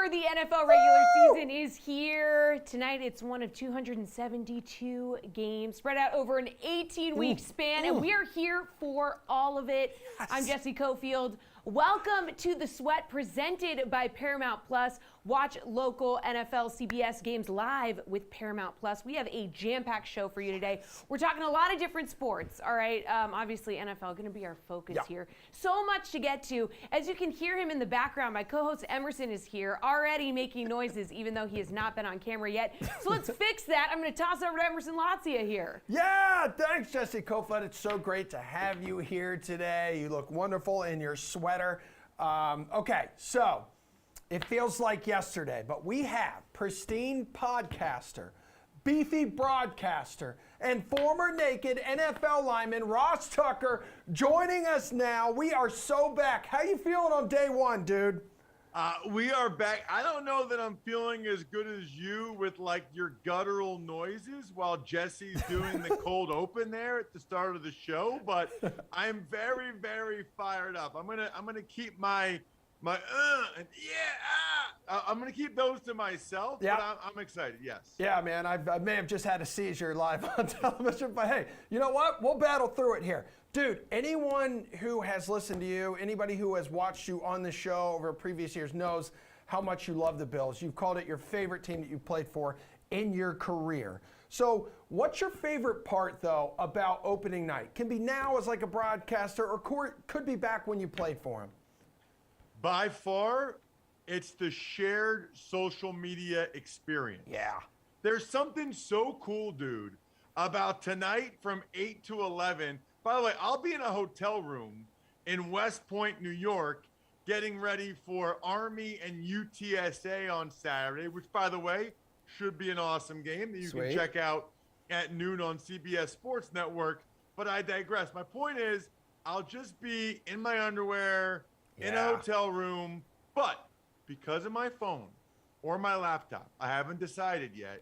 for the NFL regular season is here. Tonight, it's one of 272 games spread out over an 18-week span, and we are here for all of it. Yes. I'm Jesse Cofield. Welcome to The Sweat, presented by Paramount Plus. Watch local NFL CBS games live with Paramount Plus. We have a jam-packed show for you today. We're talking a lot of different sports, all right? Obviously, NFL going to be our focus here. So much to get to. As you can hear him in the background, my co-host Emerson is here, already making noises, even though he has not been on camera yet. So let's fix that. I'm going to toss over to Emerson Lazia here. Yeah, thanks, Jesse Cofield. It's so great to have you here today. You look wonderful in your sweater. Okay, so it feels like yesterday, but we have pristine podcaster, beefy broadcaster, and former naked NFL lineman Ross Tucker joining us now. We are so back. How you feeling on day one, dude? We are back. I don't know that I'm feeling as good as you with like your guttural noises while Jesse's doing the cold open there at the start of the show, but I'm very, very fired up. I'm gonna keep my and I'm gonna keep those to myself. Yeah, but I'm excited. Yes. Yeah, man. I may have just had a seizure live on television, but hey, you know what? We'll battle through it here. Dude, anyone who has listened to you, anybody who has watched you on the show over previous years knows how much you love the Bills. You've called it your favorite team that you've played for in your career. So what's your favorite part, though, about opening night? Can be now as like a broadcaster or could be back when you played for him. By far, it's the shared social media experience. Yeah. There's something so cool, dude, about tonight from 8 to 11. By the way, I'll be in a hotel room in West Point, New York, getting ready for Army and UTSA on Saturday, which, by the way, should be an awesome game that you can check out at noon on CBS Sports Network. But I digress. My point is, I'll just be in my underwear in a hotel room, but because of my phone or my laptop, I haven't decided yet,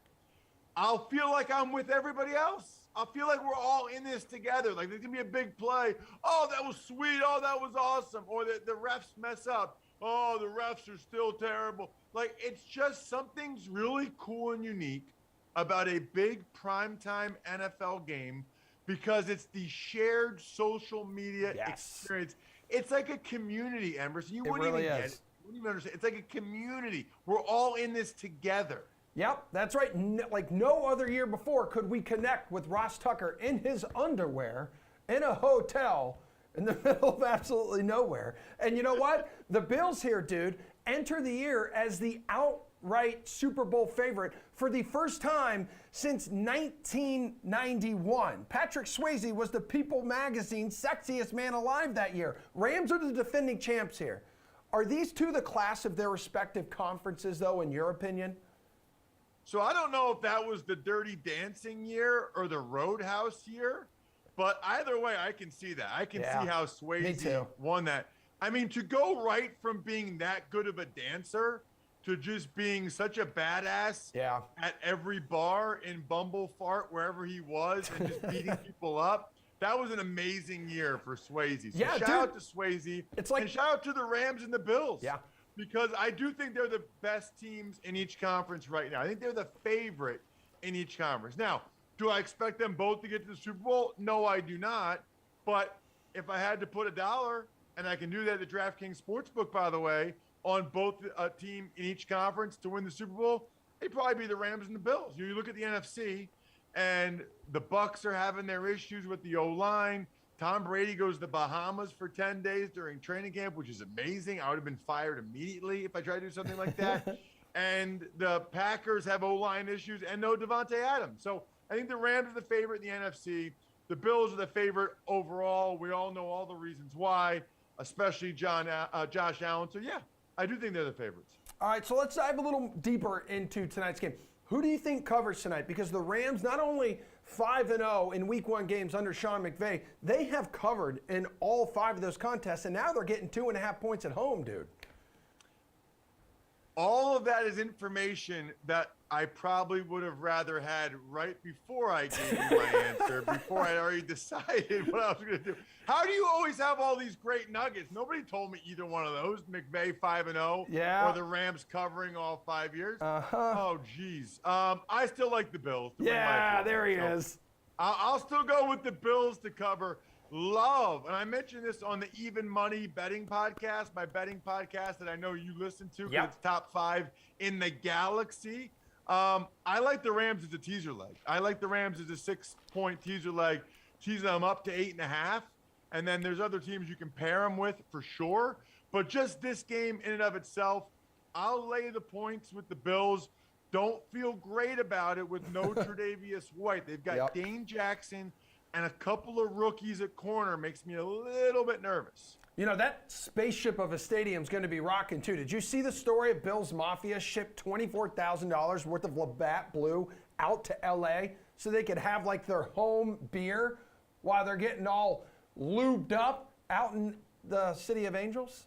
I'll feel like I'm with everybody else. I'll feel like we're all in this together. Like there's gonna be a big play. Oh, that was sweet. Oh, that was awesome. Or the refs mess up. Oh, the refs are still terrible. Like it's just something's really cool and unique about a big primetime NFL game because it's the shared social media experience. It's like a community, Emerson. You wouldn't even get it. You wouldn't even understand. It's like a community. We're all in this together. Yep, that's right. Like no other year before could we connect with Ross Tucker in his underwear in a hotel in the middle of absolutely nowhere. And you know what? The Bills here, dude, enter the year as the outright Super Bowl favorite for the first time since 1991. Patrick Swayze was the People magazine's sexiest man alive that year. Rams are the defending champs here. Are these two the class of their respective conferences, though, in your opinion? So I don't know if that was the Dirty Dancing year or the Roadhouse year, but either way, I can see that. I can see how Swayze won that. I mean, to go right from being that good of a dancer to just being such a badass at every bar in Bumblefart, wherever he was, and just beating people up, that was an amazing year for Swayze. So shout out to Swayze. And shout out to the Rams and the Bills. Yeah. Because I do think they're the best teams in each conference right now. I think they're the favorite in each conference. Now, do I expect them both to get to the Super Bowl? No, I do not. But if I had to put $1, and I can do that at the DraftKings Sportsbook, by the way, on both a team in each conference to win the Super Bowl, it'd probably be the Rams and the Bills. You look at the NFC, and the Bucs are having their issues with the O-line. Tom Brady goes to the Bahamas for 10 days during training camp, which is amazing. I would have been fired immediately if I tried to do something like that. And the Packers have O-line issues and no Devontae Adams. So I think the Rams are the favorite in the NFC. The Bills are the favorite overall. We all know all the reasons why, especially Josh Allen. So, yeah, I do think they're the favorites. All right, so let's dive a little deeper into tonight's game. Who do you think covers tonight? Because the Rams, not only 5-0 in Week 1 games under Sean McVay, they have covered in all 5 of those contests, and now they're getting 2.5 points at home, dude. All of that is information that I probably would have rather had right before I gave you my answer, before I already decided what I was going to do. How do you always have all these great nuggets? Nobody told me either one of those. McVay 5-0, Yeah. or the Rams covering all 5 years. Uh-huh. Oh, geez. I still like the Bills. To win my Yeah, football. there he So is. I'll still go with the Bills to cover. Love, and I mentioned this on the Even Money betting podcast, my betting podcast that I know you listen to because Yep. it's top 5 in the galaxy. I like the Rams as a teaser leg. I like the Rams as a 6-point teaser leg, teasing them up to 8.5. And then there's other teams you can pair them with for sure. But just this game in and of itself, I'll lay the points with the Bills. Don't feel great about it with no Tre'Davious White. They've got Yep. Dane Jackson and a couple of rookies at corner. Makes me a little bit nervous. You know, that spaceship of a stadium's going to be rocking too. Did you see the story of Bills Mafia shipped $24,000 worth of Labatt Blue out to LA so they could have like their home beer while they're getting all lubed up out in the City of Angels?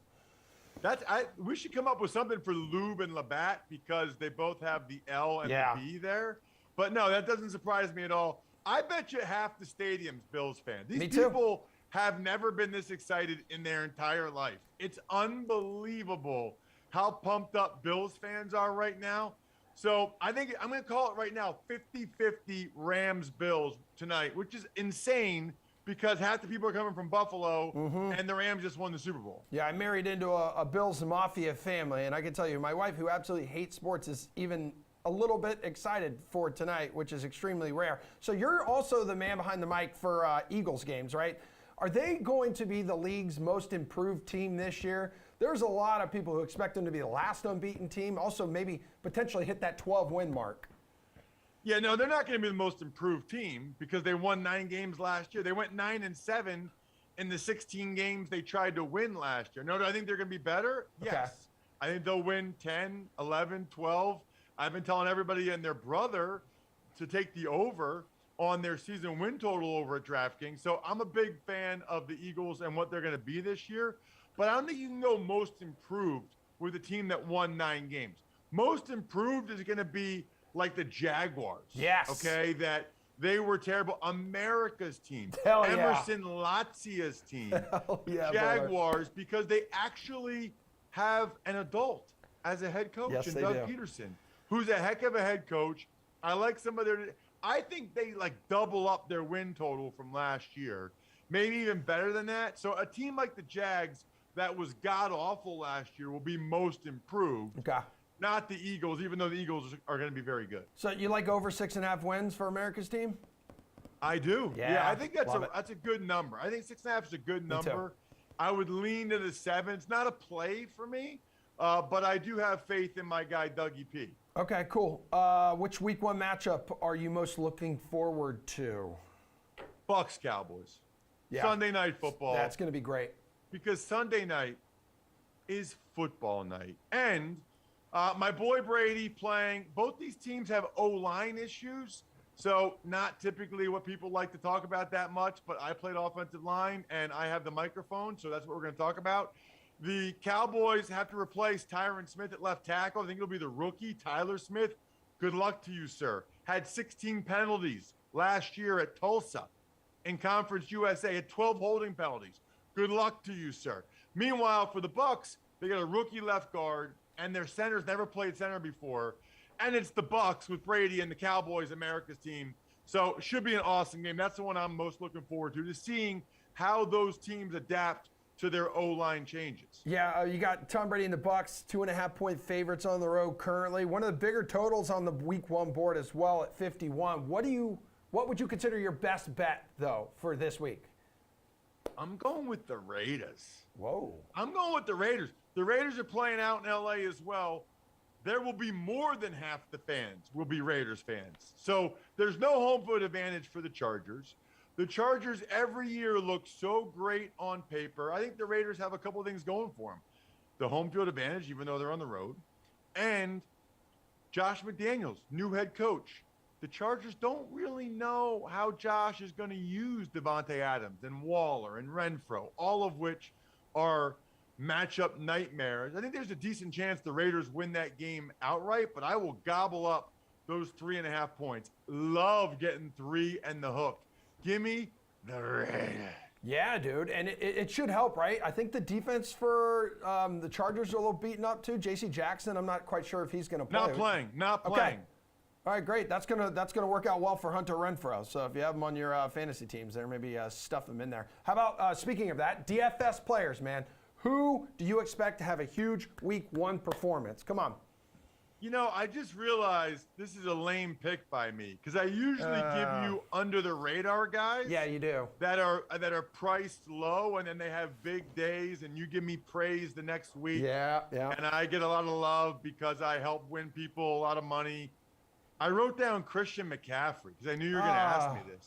We should come up with something for Lube and Labatt because they both have the L and Yeah. the B there. But no, that doesn't surprise me at all. I bet you half the stadium's Bills fans. These Me too. people have never been this excited in their entire life. It's unbelievable how pumped up Bills fans are right now. So I think I'm going to call it right now 50-50 Rams-Bills tonight, which is insane because half the people are coming from Buffalo and the Rams just won the Super Bowl. Yeah, I married into a Bills Mafia family, and I can tell you, my wife, who absolutely hates sports, is even a little bit excited for tonight, which is extremely rare. So you're also the man behind the mic for Eagles games, right? Are they going to be the league's most improved team this year? There's a lot of people who expect them to be the last unbeaten team, also maybe potentially hit that 12-win mark. Yeah, no, they're not going to be the most improved team because they won 9 games last year. They went 9-7 in the 16 games they tried to win last year. No, do I think they're going to be better? Okay. Yes. I think they'll win 10, 11, 12. I've been telling everybody and their brother to take the over on their season win total over at DraftKings. So I'm a big fan of the Eagles and what they're going to be this year. But I don't think you can go most improved with a team that won 9 games. Most improved is going to be like the Jaguars. Yes. Okay, that they were terrible. America's team. Hell yeah. Emerson Latzia's team. Hell yeah, Jaguars, because they actually have an adult as a head coach Yes, in they Doug do. Peterson, who's a heck of a head coach. I like some of their – I think they, like, double up their win total from last year, maybe even better than that. So a team like the Jags that was god-awful last year will be most improved. Okay. Not the Eagles, even though the Eagles are going to be very good. So you like over 6.5 wins for America's team? I do. Yeah, I think that's love it. that's a good number. I think 6.5 is a good too. number. I would lean to the 7. It's not a play for me, but I do have faith in my guy Dougie P. Okay, cool. Which week 1 matchup are you most looking forward to? Bucks Cowboys. Yeah. Sunday night football. That's going to be great. Because Sunday night is football night. And my boy Brady playing. Both these teams have O-line issues. So not typically what people like to talk about that much, but I played offensive line and I have the microphone, so that's what we're going to talk about. The Cowboys have to replace Tyron Smith at left tackle. I think it'll be the rookie, Tyler Smith. Good luck to you, sir. Had 16 penalties last year at Tulsa in Conference USA. Had 12 holding penalties. Good luck to you, sir. Meanwhile, for the Bucks, they got a rookie left guard, and their center's never played center before. And it's the Bucks with Brady and the Cowboys, America's team. So it should be an awesome game. That's the one I'm most looking forward to seeing how those teams adapt to their O-line changes. Yeah, you got Tom Brady and the Bucks, 2.5-point favorites on the road currently. One of the bigger totals on the week 1 board as well at 51. What would you consider your best bet though for this week? I'm going with the Raiders. Whoa. I'm going with the Raiders. The Raiders are playing out in LA as well. There will be more than half the fans will be Raiders fans. So there's no home field advantage for the Chargers. The Chargers every year look so great on paper. I think the Raiders have a couple of things going for them. The home field advantage, even though they're on the road, and Josh McDaniels, new head coach. The Chargers don't really know how Josh is going to use Devontae Adams and Waller and Renfro, all of which are matchup nightmares. I think there's a decent chance the Raiders win that game outright, but I will gobble up those 3.5 points. Love getting 3 and the hook. Give me the Raiders. Yeah, dude, and it should help, right? I think the defense for the Chargers are a little beaten up too. J.C. Jackson, I'm not quite sure if he's going to play. Not playing. Okay. All right, great. That's gonna work out well for Hunter Renfrow. So if you have him on your fantasy teams, there maybe stuff them in there. How about speaking of that, DFS players, man? Who do you expect to have a huge Week 1 performance? Come on. I just realized this is a lame pick by me because I usually give you under the radar guys. Yeah, you do. That are priced low, and then they have big days, and you give me praise the next week. Yeah. And I get a lot of love because I help win people a lot of money. I wrote down Christian McCaffrey because I knew you were going to ask me this.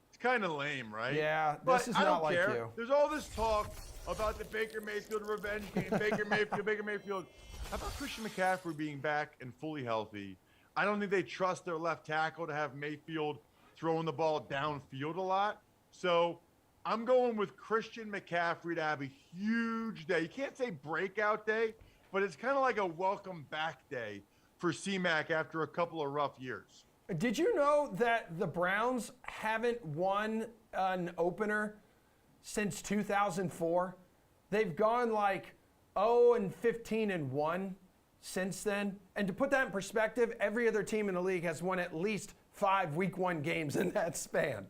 It's kind of lame, right? Yeah, but this is I not don't like care. you. There's all this talk about the Baker Mayfield revenge game. Baker Mayfield. How about Christian McCaffrey being back and fully healthy? I don't think they trust their left tackle to have Mayfield throwing the ball downfield a lot. So I'm going with Christian McCaffrey to have a huge day. You can't say breakout day, but it's kind of like a welcome back day for C-Mac after a couple of rough years. Did you know that the Browns haven't won an opener since 2004? They've gone like 0-15-1 since then. And to put that in perspective, every other team in the league has won at least 5 Week 1 games in that span.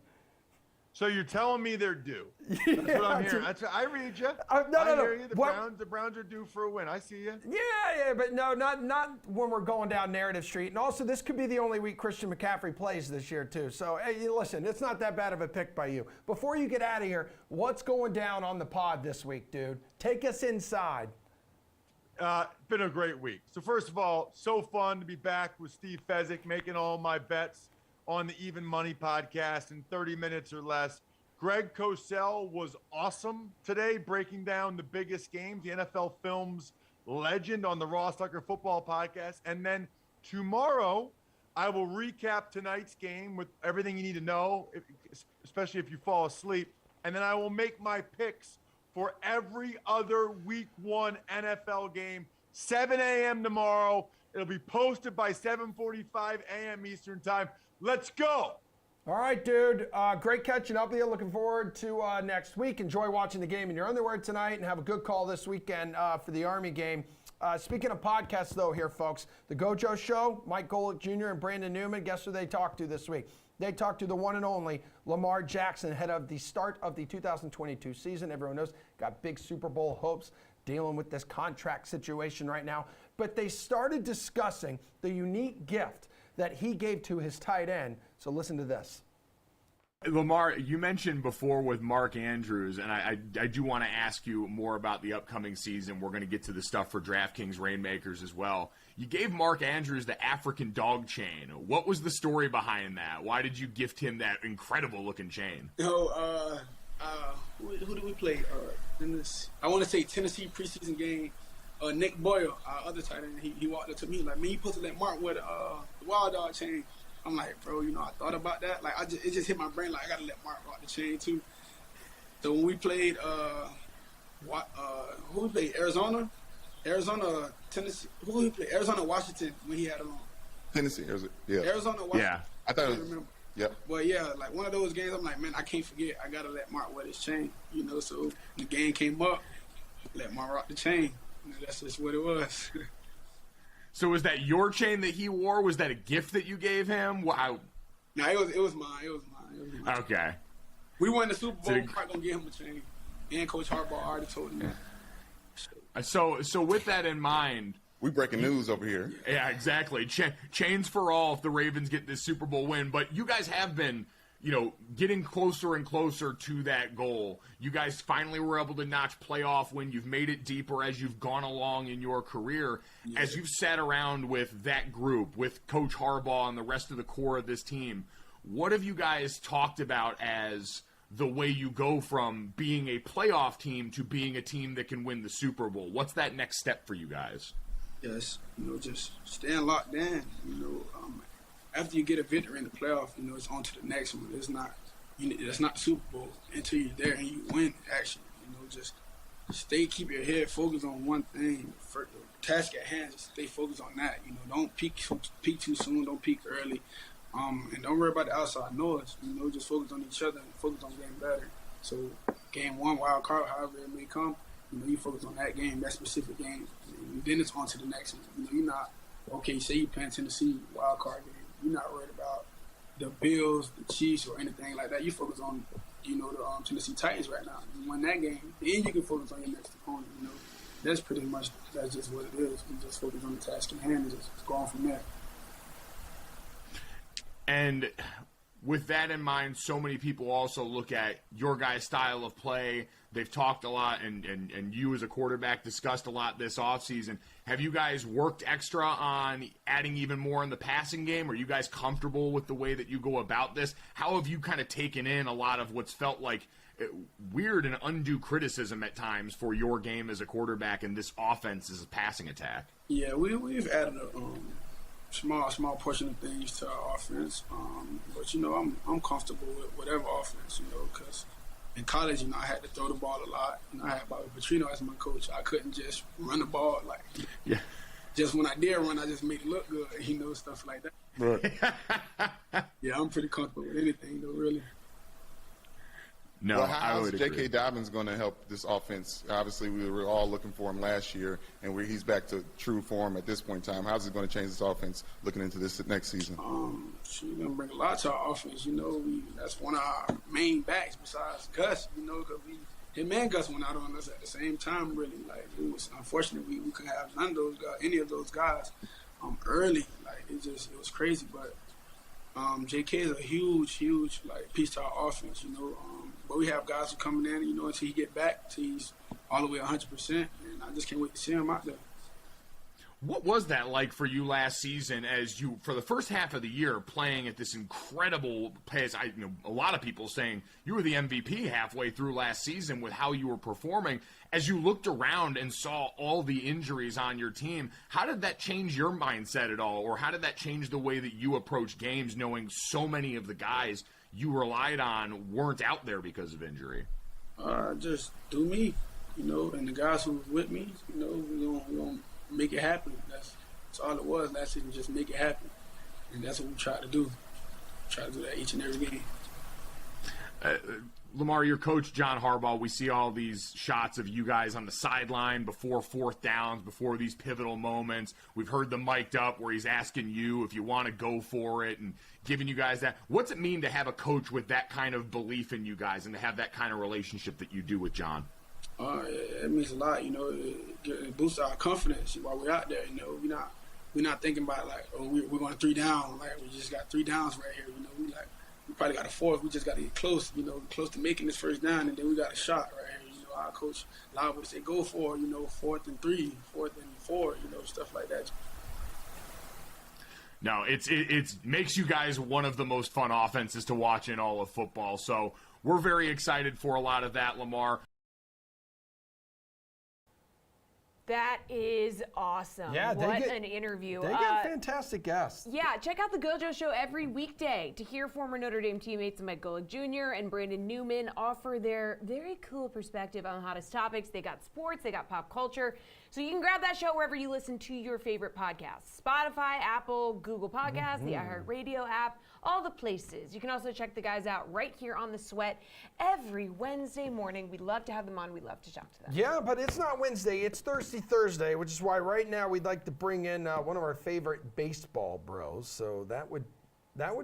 So you're telling me they're due? That's what I'm hearing. I read you. I hear you. The Browns are due for a win. I see you. Yeah, but no, not when we're going down narrative street. And also, this could be the only week Christian McCaffrey plays this year too. So, hey, listen, it's not that bad of a pick by you. Before you get out of here, what's going down on the pod this week, dude? Take us inside. Been a great week. So first of all, so fun to be back with Steve Fezzik, making all my bets on the Even Money podcast in 30 minutes or less. Greg Cosell was awesome today, breaking down the biggest games, the NFL Films legend on the Ross Tucker Football Podcast. And then tomorrow, I will recap tonight's game with everything you need to know, especially if you fall asleep. And then I will make my picks for every other Week 1 NFL game, 7 a.m. tomorrow. It'll be posted by 7:45 a.m. Eastern Time. Let's go. All right, dude. Great catching up with you. Looking forward to next week. Enjoy watching the game in your underwear tonight and have a good call this weekend for the Army game. Speaking of podcasts, though, here, folks, the Gojo Show, Mike Golick Jr. and Brandon Newman, guess who they talked to this week? They talked to the one and only Lamar Jackson ahead of the start of the 2022 season. Everyone knows, got big Super Bowl hopes, dealing with this contract situation right now. But they started discussing the unique gift that he gave to his tight end. So listen to this. Lamar, you mentioned before with Mark Andrews, and I do want to ask you more about the upcoming season. We're going to get to the stuff for DraftKings Rainmakers as well. You gave Mark Andrews the African dog chain. What was the story behind that? Why did you gift him that incredible-looking chain? Who did we play? I want to say Tennessee preseason game. Nick Boyle, our other tight end, he walked up to me like, man, you supposed to let Mark wear the wild dog chain. I'm like, bro, I thought about that. Like, it just hit my brain like I gotta let Mark rock the chain too. So when we played, who we played? Arizona, Tennessee. Who we played? Arizona, Washington when he had it on. Tennessee, yeah. Arizona, Washington. Yeah, I thought. Remember. Yep. Well, yeah, like one of those games, I'm like, man, I can't forget. I gotta let Mark wear this chain. So the game came up, let Mark rock the chain. That's just what it was. So was that your chain that he wore? Was that a gift that you gave him? Wow. No, it was mine. Okay. We won the Super Bowl. I'm not gonna give him a chain. And Coach Harbaugh already told him that. So with that in mind, we breaking news over here. Yeah, exactly. Chains for all if the Ravens get this Super Bowl win. But you guys have been, getting closer and closer to that goal. You guys finally were able to notch playoff win. You've made it deeper as you've gone along in your career. Yeah. As you've sat around with that group, with Coach Harbaugh and the rest of the core of this team, what have you guys talked about as the way you go from being a playoff team to being a team that can win the Super Bowl? What's that next step for you guys? Yes, just staying locked in. After you get a victory in the playoff, it's on to the next one. It's not the Super Bowl until you're there and you win. Actually, just keep your head focused on one thing. For the task at hand, just stay focused on that. You know, don't peak too soon. Don't peak early. And don't worry about the outside noise. You know, just focus on each other and focus on getting better. So game one, wild card, however it may come, you know, you focus on that game, that specific game, and then it's on to the next one. You know, you're not, okay, say you're playing Tennessee, wild card game. You're not worried about the Bills, the Chiefs, or anything like that. You focus on, you know, the Tennessee Titans right now. You win that game, then you can focus on your next opponent. You know, that's just what it is. You just focus on the task in hand and just go on from there. And with that in mind, so many people also look at your guys' style of play. They've talked a lot, and you as a quarterback discussed a lot this offseason. Have you guys worked extra on adding even more in the passing game? Are you guys comfortable with the way that you go about this? How have you kind of taken in a lot of what's felt like weird and undue criticism at times for your game as a quarterback and this offense as a passing attack? Yeah, we've added a small portion of things to our offense, but you know I'm comfortable with whatever offense, you know, because in college, you know, I had to throw the ball a lot. You know, I had Bobby Petrino as my coach. I couldn't just run the ball like. Yeah. Just when I did run, I just made it look good, you know, stuff like that. Right. Yeah, I'm pretty comfortable with anything, though, really. No, Well, I how's would J.K. agree. Dobbins going to help this offense? Obviously, we were all looking for him last year, and he's back to true form at this point in time. How's it going to change this offense looking into this next season? She's going to bring a lot to our offense. You know, that's one of our main backs besides Gus, you know, because him and Gus went out on us at the same time, really. Like, it was unfortunate we couldn't have none of those guys, any of those guys early. Like, it was crazy. But J.K. is a huge, like, piece to our offense, you know. But we have guys who coming in, you know, until he get back, till he's all the way 100%, and I just can't wait to see him out there. What was that like for you last season as you, for the first half of the year, playing at this incredible pace? A lot of people saying you were the MVP halfway through last season with how you were performing. As you looked around and saw all the injuries on your team, how did that change your mindset at all? Or how did that change the way that you approach games, knowing so many of the guys you relied on weren't out there because of injury? Just do me, you know, and the guys who was with me, you know, we gonna make it happen. That's all it was last season, just make it happen. And that's what we try to do. Try to do that each and every game. Lamar, your coach, John Harbaugh, we see all these shots of you guys on the sideline before fourth downs, before these pivotal moments. We've heard them mic'd up where he's asking you if you want to go for it and giving you guys that. What's it mean to have a coach with that kind of belief in you guys and to have that kind of relationship that you do with John? It means a lot, you know. It boosts our confidence while we're out there. You know, we're not thinking about like, oh, we're going 3 down. Like, we just got 3 downs right here. You know, we probably got a 4th. We just got to get close. You know, close to making this first down, and then we got a shot right here. You know, our coach allowed us to say go for, you know, 4th and 3, 4th and 4. You know, stuff like that. No, it makes you guys one of the most fun offenses to watch in all of football. So we're very excited for a lot of that, Lamar. That is awesome. Yeah, what an interview. They get fantastic guests. Yeah, check out the Gojo Show every weekday to hear former Notre Dame teammates Mike Golick Jr. and Brandon Newman offer their very cool perspective on the hottest topics. They got sports, they got pop culture. So you can grab that show wherever you listen to your favorite podcasts. Spotify, Apple, Google Podcasts, the iHeartRadio app, all the places. You can also check the guys out right here on The Sweat every Wednesday morning. We'd love to have them on. We'd love to talk to them. Yeah, but it's not Wednesday. It's Thursday, which is why right now we'd like to bring in one of our favorite baseball bros. So that would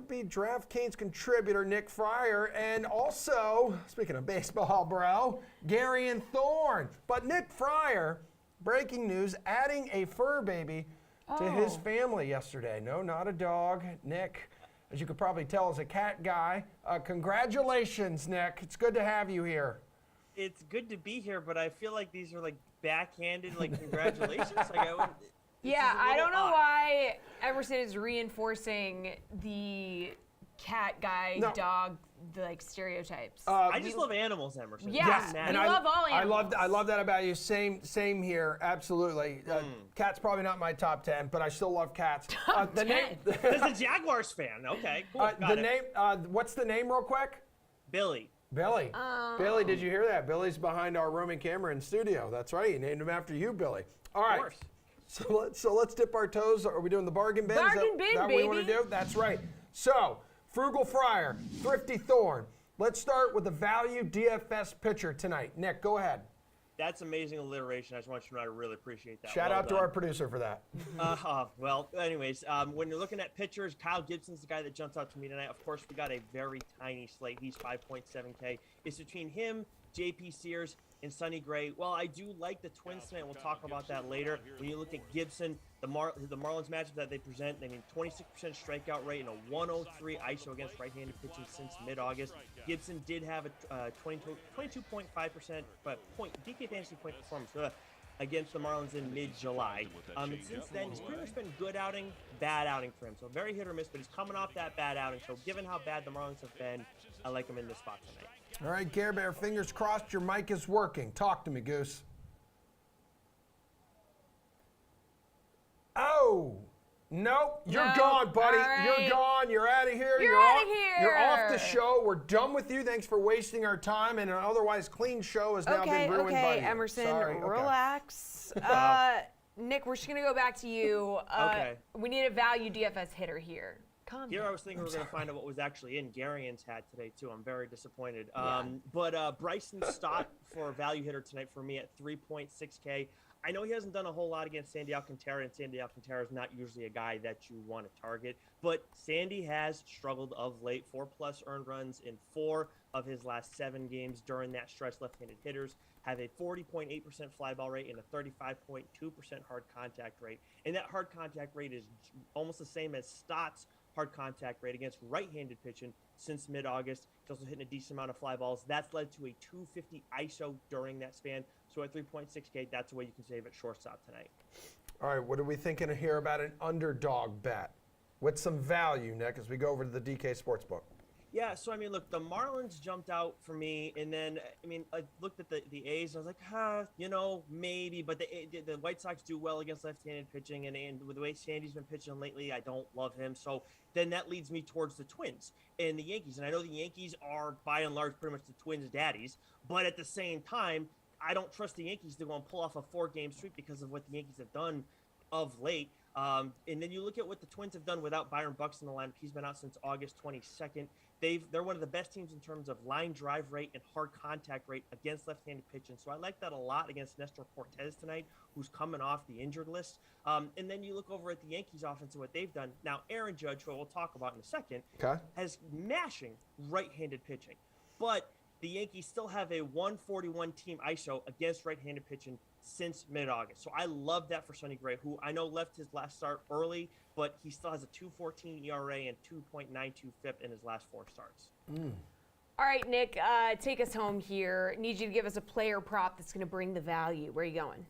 be DraftKings contributor Nick Fryer, and also, speaking of baseball, bro, Gary and Thorne. But Nick Fryer, breaking news, adding a fur baby to his family yesterday. No, not a dog. Nick, as you could probably tell, is a cat guy. Congratulations, Nick. It's good to have you here. It's good to be here, but I feel like these are like backhanded, like congratulations. I don't know why Emerson is reinforcing the cat guy, dog, like stereotypes. I just love animals, Emerson. Yes, and I love all animals. I love that about you. Same here. Absolutely. Cats probably not my top 10, but I still love cats. The name. There's a Jaguars fan. Okay, cool. Got it. Name. What's the name, real quick? Billy. Billy. Billy, did you hear that? Billy's behind our roaming camera in studio. That's right. You named him after you, Billy. All right. Of course. So let's dip our toes. Are we doing the bargain bin? Bargain bin, Is that what we want to baby. do? That's right. So, Frugal Friar, Thrifty Thorn. Let's start with the value DFS pitcher tonight. Nick, go ahead. That's amazing alliteration. I just want you to know I really appreciate that. Shout Well out to done. our producer for that. Well, anyways, when you're looking at pitchers, Kyle Gibson's the guy that jumps out to me tonight. Of course, we got a very tiny slate. He's 5.7K. It's between him, JP Sears, and Sonny Gray. Well, I do like the Twins tonight. We'll talk about that later. When you look at Gibson, the Marlins matchup that they present, 26% strikeout rate and a 103 ISO against right-handed pitching since mid-August. Gibson did have a 22.5% DK fantasy point performance against the Marlins in mid-July. And since then, it's pretty much been good outing, bad outing for him. So very hit or miss, but he's coming off that bad outing. So given how bad the Marlins have been, I like him in this spot tonight. All right, Care Bear, fingers crossed your mic is working. Talk to me, Goose. Oh, nope, you're Nope. gone, buddy. All right. You're gone. You're out of here. You're outta here. You're off the show. We're done with you. Thanks for wasting our time. And an otherwise clean show has now been ruined by you. Emerson, Sorry. Okay. relax. Nick, we're just going to go back to you. Okay. We need a value DFS hitter here. Calm Here down. I was thinking we were going to find out what was actually in Garion's hat today, too. I'm very disappointed. Yeah. But Bryson Stott for a value hitter tonight for me at 3.6K. I know he hasn't done a whole lot against Sandy Alcantara, and Sandy Alcantara is not usually a guy that you want to target. But Sandy has struggled of late, 4+ earned runs in 4 of his last 7 games. During that stretch, left-handed hitters have a 40.8% fly ball rate and a 35.2% hard contact rate. And that hard contact rate is almost the same as Stott's hard contact rate against right-handed pitching since mid-August. He's also hitting a decent amount of fly balls. That's led to a 250 ISO during that span. So at 3.6K, that's the way you can save at shortstop tonight. All right, what are we thinking of here about an underdog bet? With some value, Nick, as we go over to the DK Sportsbook. Yeah, so look, the Marlins jumped out for me, and then I looked at the A's, and I was like, maybe, but the White Sox do well against left-handed pitching, and with the way Sandy's been pitching lately, I don't love him. So then that leads me towards the Twins and the Yankees, and I know the Yankees are by and large pretty much the Twins' daddies, but at the same time, I don't trust the Yankees to go and pull off a 4-game sweep because of what the Yankees have done of late. And then you look at what the Twins have done without Byron Buxton in the lineup. He's been out since August 22nd. They're one of the best teams in terms of line drive rate and hard contact rate against left-handed pitching. So I like that a lot against Nestor Cortez tonight, who's coming off the injured list. And then you look over at the Yankees offense and what they've done. Now, Aaron Judge, who we'll talk about in a second, has mashing right-handed pitching. But the Yankees still have a 141 team ISO against right-handed pitching since mid-August. So I love that for Sonny Gray, who I know left his last start early, but he still has a 2.14 ERA and 2.92 FIP in his last 4 starts. All right, Nick, take us home here. Need you to give us a player prop that's going to bring the value. Where are you going?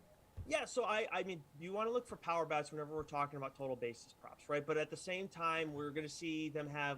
Yeah, so I mean, you want to look for power bats whenever we're talking about total basis props, right? But at the same time, we're going to see them have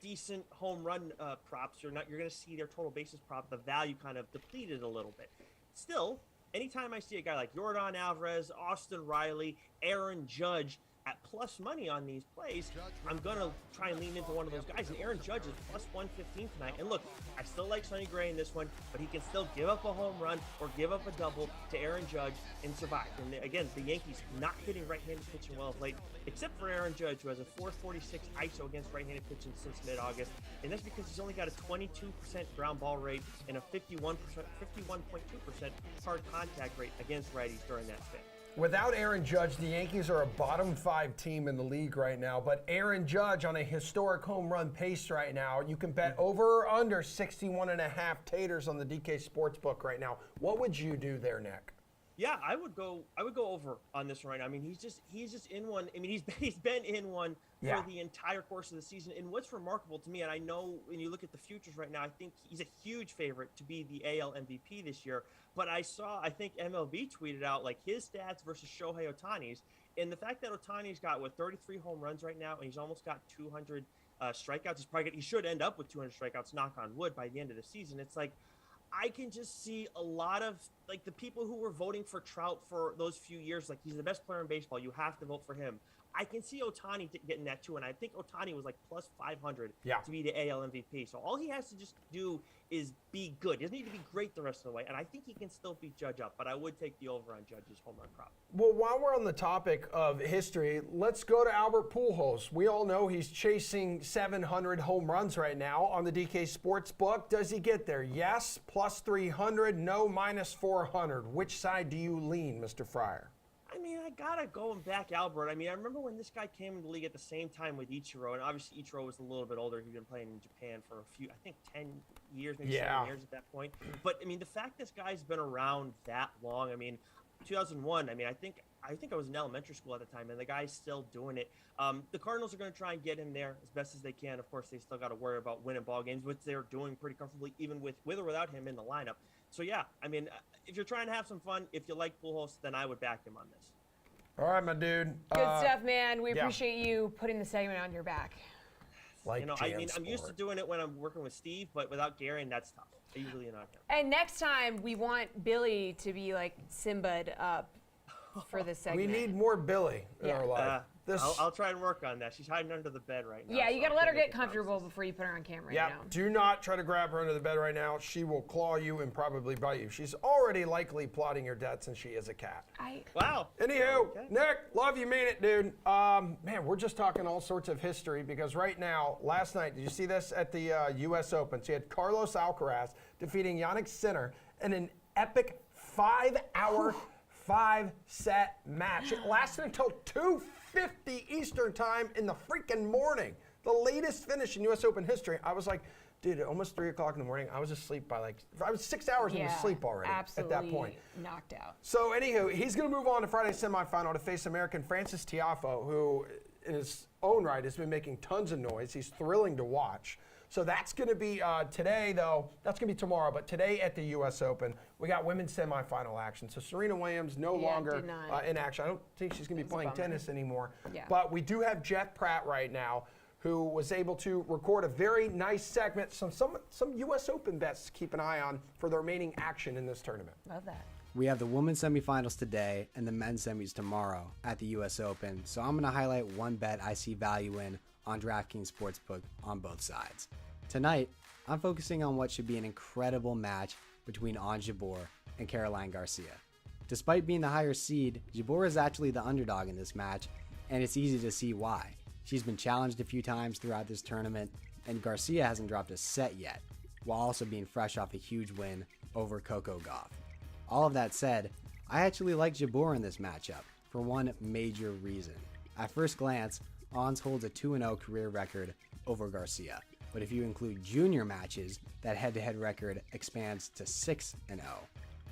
decent home run props. You're going to see their total basis prop, the value kind of depleted a little bit. Still, anytime I see a guy like Yordan Alvarez, Austin Riley, Aaron Judge at plus money on these plays, I'm going to try and lean into one of those guys. And Aaron Judge is plus 115 tonight. And look, I still like Sonny Gray in this one, but he can still give up a home run or give up a double to Aaron Judge and survive. And again, the Yankees not hitting right-handed pitching well of late, except for Aaron Judge, who has a 446 ISO against right-handed pitching since mid-August. And that's because he's only got a 22% ground ball rate and a 51.2% hard contact rate against righties during that span. Without Aaron Judge, the Yankees are a bottom 5 team in the league right now. But Aaron Judge on a historic home run pace right now. You can bet over or under 61.5 taters on the DK Sportsbook right now. What would you do there, Nick? Yeah, I would go over on this one right now. I mean, he's just in one. I mean, he's been in one for the entire course of the season. And what's remarkable to me, and I know when you look at the futures right now, I think he's a huge favorite to be the AL MVP this year. But I think MLB tweeted out his stats versus Shohei Ohtani's, and the fact that Ohtani's got 33 home runs right now, and he's almost got 200 strikeouts. He should end up with 200 strikeouts, knock on wood, by the end of the season. It's I can just see a lot of like the people who were voting for Trout for those few years, like he's the best player in baseball, you have to vote for him. I can see Ohtani getting that too, and I think Ohtani was like plus 500 to be the AL MVP. So all he has to just do is be good. He doesn't need to be great the rest of the way, and I think he can still beat Judge up, but I would take the over on Judge's home run prop. Well, while we're on the topic of history, let's go to Albert Pujols. We all know he's chasing 700 home runs right now on the DK Sportsbook. Does he get there? Yes, plus 300, no, minus 400. Which side do you lean, Mr. Fryer? I mean, I gotta go and back Albert. I mean, I remember when this guy came in the league at the same time with Ichiro, and obviously Ichiro was a little bit older. He'd been playing in Japan for a few, I think 10 years, maybe 7 years at that point. But I mean, the fact this guy's been around that long, I mean, 2001, I mean, I think I was in elementary school at the time, and the guy's still doing it. The Cardinals are going to try and get him there as best as they can. Of course, they still got to worry about winning ball games, which they're doing pretty comfortably, even with or without him in the lineup. So yeah, I mean, if you're trying to have some fun, if you like Pujols, then I would back him on this. All right, my dude. Good stuff, man. We appreciate you putting the segment on your back. Like I mean, I'm used to doing it when I'm working with Steve, but without Gary, and that's tough. I usually not him. And next time, we want Billy to be like Simba'd up for this segment. We need more Billy in our life. I'll try and work on that. She's hiding under the bed right now. Yeah, you got to let her get comfortable before you put her on camera. Yeah, do not try to grab her under the bed right now. She will claw you and probably bite you. She's already likely plotting your death since she is a cat. Wow. Anywho, Nick, love you, mean it, dude. Man, we're just talking all sorts of history because right now, last night, did you see this at the U.S. Open? So you had Carlos Alcaraz defeating Jannik Sinner in an epic 5-hour, 5-set match. It lasted until 2:50 Eastern time in the freaking morning. The latest finish in U.S. Open history. I was like, dude, almost 3 o'clock in the morning. I was asleep by I was 6 hours into sleep already at that point. Knocked out. So anywho, he's going to move on to Friday's semifinal to face American Francis Tiafoe, who in his own right has been making tons of noise. He's thrilling to watch. So that's going to be today, though. That's going to be tomorrow. But today at the U.S. Open, we got women's semifinal action. So Serena Williams no longer in action. I don't think she's going to be playing tennis anymore. Yeah. But we do have Jeff Pratt right now, who was able to record a very nice segment. Some U.S. Open bets to keep an eye on for the remaining action in this tournament. Love that. We have the women's semifinals today and the men's semis tomorrow at the U.S. Open. So I'm going to highlight one bet I see value in on DraftKings Sportsbook on both sides. Tonight, I'm focusing on what should be an incredible match between Ons Jabeur and Caroline Garcia. Despite being the higher seed, Jabeur is actually the underdog in this match, and it's easy to see why. She's been challenged a few times throughout this tournament, and Garcia hasn't dropped a set yet, while also being fresh off a huge win over Coco Gauff. All of that said, I actually like Jabeur in this matchup for one major reason. At first glance, Ons holds a 2-0 career record over Garcia, but if you include junior matches, that head-to-head record expands to 6-0.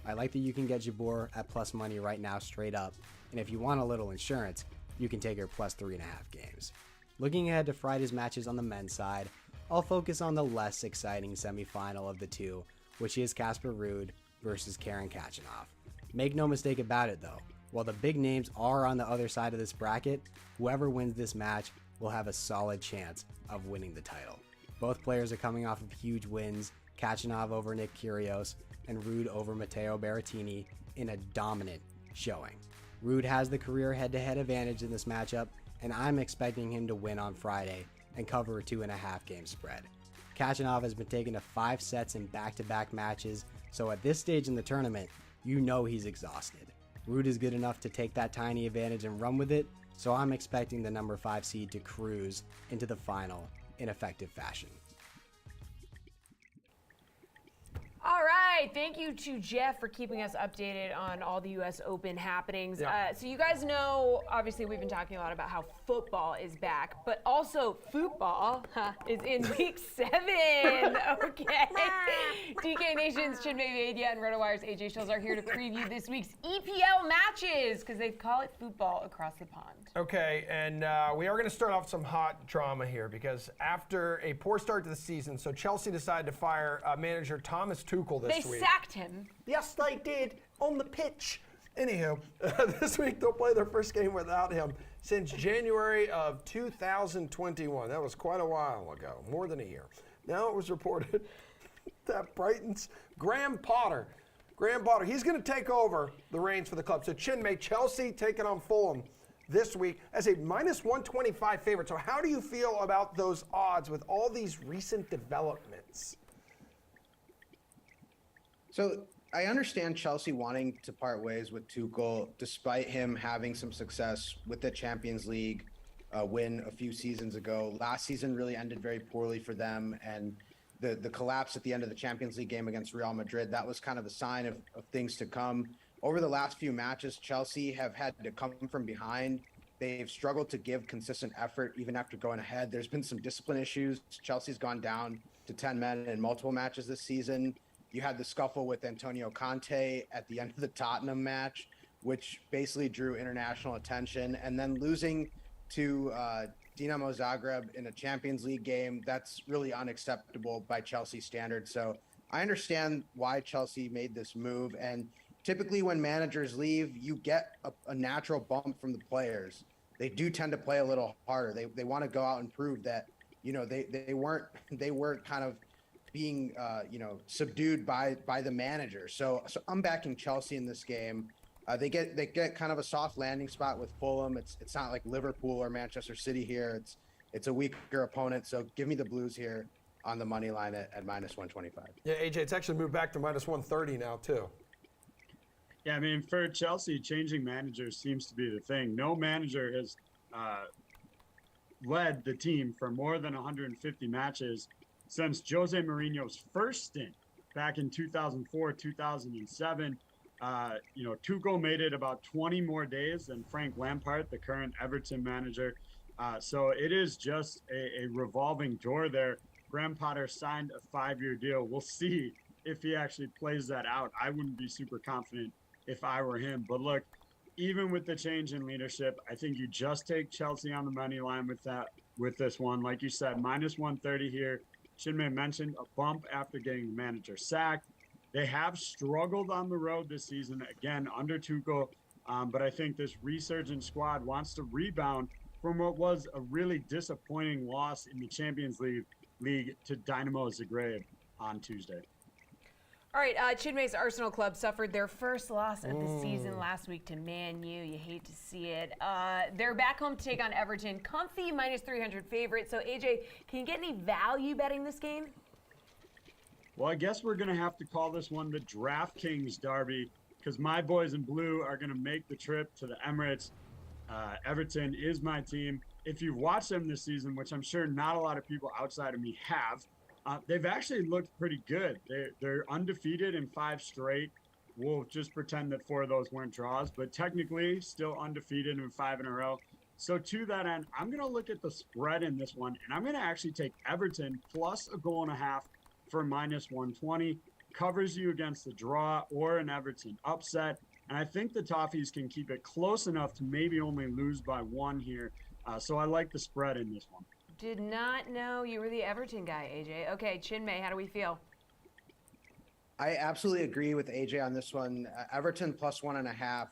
I like that you can get Jabeur at plus money right now straight up, and if you want a little insurance, you can take her plus 3.5 games. Looking ahead to Friday's matches on the men's side, I'll focus on the less exciting semifinal of the two, which is Casper Ruud versus Karen Khachanov. Make no mistake about it though, while the big names are on the other side of this bracket, whoever wins this match will have a solid chance of winning the title. Both players are coming off of huge wins, Khachanov over Nick Kyrgios and Ruud over Matteo Berrettini in a dominant showing. Ruud has the career head-to-head advantage in this matchup, and I'm expecting him to win on Friday and cover a 2.5 game spread. Khachanov has been taken to 5 sets in back-to-back matches, so at this stage in the tournament, you know he's exhausted. Ruud is good enough to take that tiny advantage and run with it, so I'm expecting the number 5 seed to cruise into the final in effective fashion. All right, thank you to Jeff for keeping us updated on all the U.S. Open happenings. So you guys know, obviously we've been talking a lot about how football is back, but also football is in week 7, okay? DK Nation's Chin Media and RotoWire's AJ Schultz are here to preview this week's EPL matches, because they call it football across the pond. Okay, and we are going to start off some hot drama here, because after a poor start to the season, so Chelsea decided to fire manager Thomas Tuchel this week. They sacked him. Yes, they did, on the pitch. Anywho, this week they'll play their first game without him since January of 2021. That was quite a while ago, more than a year. Now it was reported that Brighton's Graham Potter Graham Potter, he's going to take over the reins for the club. So Chinmay, Chelsea taking on Fulham this week as a minus 125 favorite. So how do you feel about those odds with all these recent developments? So I understand Chelsea wanting to part ways with Tuchel, despite him having some success with the Champions League win a few seasons ago. Last season really ended very poorly for them, and the collapse at the end of the Champions League game against Real Madrid, that was kind of a sign of things to come. Over the last few matches, Chelsea have had to come from behind. They've struggled to give consistent effort even after going ahead. There's been some discipline issues. Chelsea's gone down to 10 men in multiple matches this season. You had the scuffle with Antonio Conte at the end of the Tottenham match, which basically drew international attention. And then losing to Dinamo Zagreb in a Champions League game, that's really unacceptable by Chelsea standards. So I understand why Chelsea made this move. And typically when managers leave, you get a natural bump from the players. They do tend to play a little harder. They want to go out and prove that, you know, they weren't kind of being subdued by the manager. So I'm backing Chelsea in this game. They get kind of a soft landing spot with Fulham. It's not like Liverpool or Manchester City here. It's a weaker opponent. So give me the Blues here on the money line at minus 125. Yeah, AJ, it's actually moved back to minus 130 now too. Yeah, I mean, for Chelsea, changing managers seems to be the thing. No manager has led the team for more than 150 matches since Jose Mourinho's first stint back in 2004, 2007. Tuchel made it about 20 more days than Frank Lampard, the current Everton manager. So it is just a revolving door there. Graham Potter signed a 5-year deal. We'll see if he actually plays that out. I wouldn't be super confident if I were him. But look, even with the change in leadership, I think you just take Chelsea on the money line with this one. Like you said, minus 130 here. Chinmay mentioned a bump after getting the manager sacked. They have struggled on the road this season, again, under Tuchel. But I think this resurgent squad wants to rebound from what was a really disappointing loss in the Champions League to Dynamo Zagreb on Tuesday. All right, Chinmay's Arsenal club suffered their first loss of the season last week to Man U. You hate to see it. They're back home to take on Everton. Comfy minus 300 favorite. So, AJ, can you get any value betting this game? Well, I guess we're going to have to call this one the DraftKings Derby because my boys in blue are going to make the trip to the Emirates. Everton is my team. If you've watched them this season, which I'm sure not a lot of people outside of me have, they've actually looked pretty good. They're undefeated in 5 straight. We'll just pretend that 4 of those weren't draws, but technically still undefeated in 5 in a row. So to that end, I'm going to look at the spread in this one, and I'm going to actually take Everton plus a goal and a half for minus 120. Covers you against the draw or an Everton upset. And I think the Toffees can keep it close enough to maybe only lose by 1 here. So I like the spread in this one. Did not know you were the Everton guy, AJ. Okay, Chinmay, how do we feel? I absolutely agree with AJ on this one. Everton plus 1.5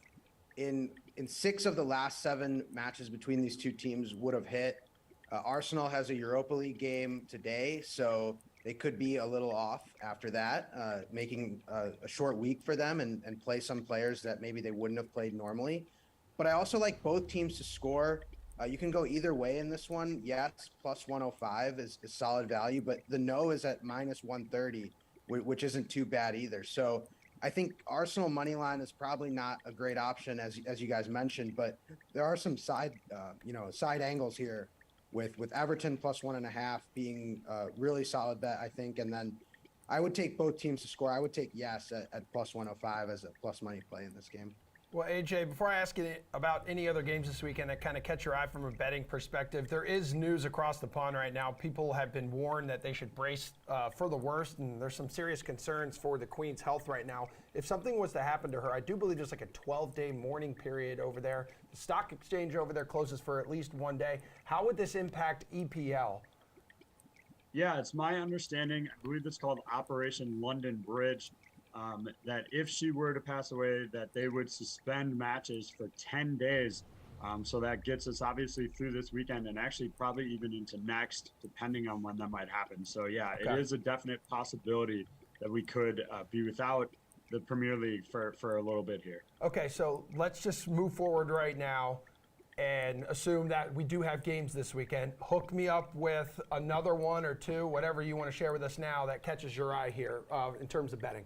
in 6 of the last 7 matches between these two teams would have hit. Arsenal has a Europa League game today, so they could be a little off after that, making a short week for them and play some players that maybe they wouldn't have played normally. But I also like both teams to score. You can go either way in this one. Yes, plus 105 is solid value, but the no is at minus 130, which isn't too bad either. So I think Arsenal money line is probably not a great option, as you guys mentioned, but there are some side angles here with Everton plus 1.5 being a really solid bet, I think. And then I would take both teams to score. I would take yes at plus 105 as a plus money play in this game. Well, AJ, before I ask you about any other games this weekend that kind of catch your eye from a betting perspective, there is news across the pond right now. People have been warned that they should brace for the worst, and there's some serious concerns for the Queen's health right now. If something was to happen to her, I do believe there's like a 12-day mourning period over there. The stock exchange over there closes for at least 1 day. How would this impact EPL? Yeah, it's my understanding, I believe it's called Operation London Bridge, that if she were to pass away, that they would suspend matches for 10 days. So that gets us obviously through this weekend and actually probably even into next, depending on when that might happen. So yeah, okay. It is a definite possibility that we could be without the Premier League for a little bit here. Okay, so let's just move forward right now and assume that we do have games this weekend. Hook me up with another one or two, whatever you want to share with us now that catches your eye here in terms of betting.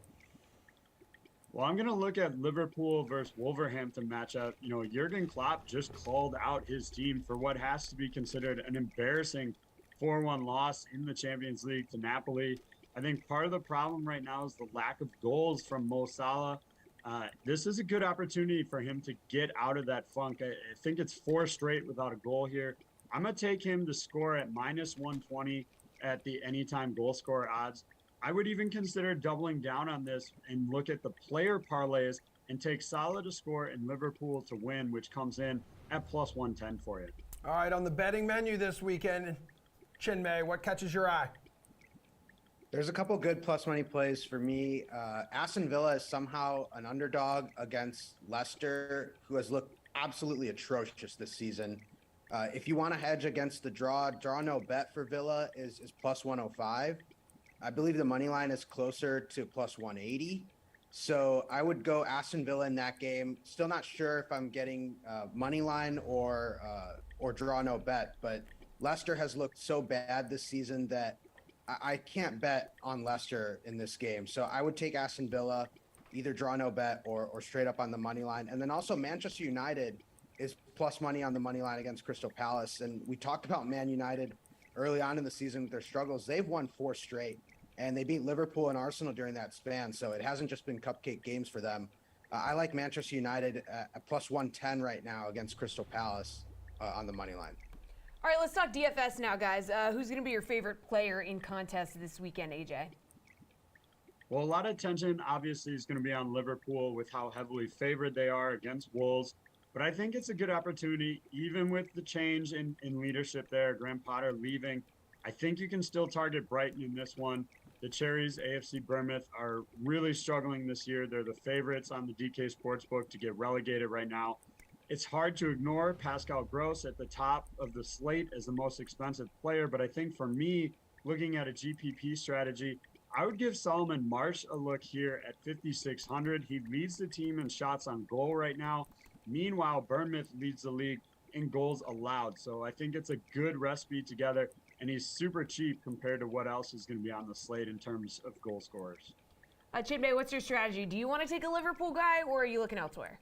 Well, I'm going to look at Liverpool versus Wolverhampton matchup. You know, Jurgen Klopp just called out his team for what has to be considered an embarrassing 4-1 loss in the Champions League to Napoli. I think part of the problem right now is the lack of goals from Mo Salah. This is a good opportunity for him to get out of that funk. I think it's 4 straight without a goal here. I'm going to take him to score at -120 at the anytime goal scorer odds. I would even consider doubling down on this and look at the player parlays and take Salah to score and Liverpool to win, which comes in at +110 for you. All right, on the betting menu this weekend, Chinmay, what catches your eye? There's a couple good plus money plays for me. Aston Villa is somehow an underdog against Leicester, who has looked absolutely atrocious this season. If you want to hedge against the draw no bet for Villa is +105. I believe the money line is closer to +180. So I would go Aston Villa in that game. Still not sure if I'm getting money line or draw no bet, but Leicester has looked so bad this season that I can't bet on Leicester in this game. So I would take Aston Villa, either draw no bet or straight up on the money line. And then also Manchester United is plus money on the money line against Crystal Palace. And we talked about Man United early on in the season with their struggles. They've won 4 straight, and they beat Liverpool and Arsenal during that span. So it hasn't just been cupcake games for them. I like Manchester United at +110 right now against Crystal Palace on the money line. All right, let's talk DFS now, guys. Who's going to be your favorite player in contest this weekend, AJ? Well, a lot of attention obviously is going to be on Liverpool with how heavily favored they are against Wolves. But I think it's a good opportunity, even with the change in leadership there, Graham Potter leaving. I think you can still target Brighton in this one. The Cherries, AFC Bournemouth, are really struggling this year. They're the favorites on the DK Sportsbook to get relegated right now. It's hard to ignore Pascal Gross at the top of the slate as the most expensive player, but I think for me, looking at a GPP strategy, I would give Solomon Marsh a look here at 5,600. He leads the team in shots on goal right now. Meanwhile, Bournemouth leads the league in goals allowed. So I think it's a good recipe together, and he's super cheap compared to what else is going to be on the slate in terms of goal scorers. Chinmay, what's your strategy? Do you want to take a Liverpool guy, or are you looking elsewhere?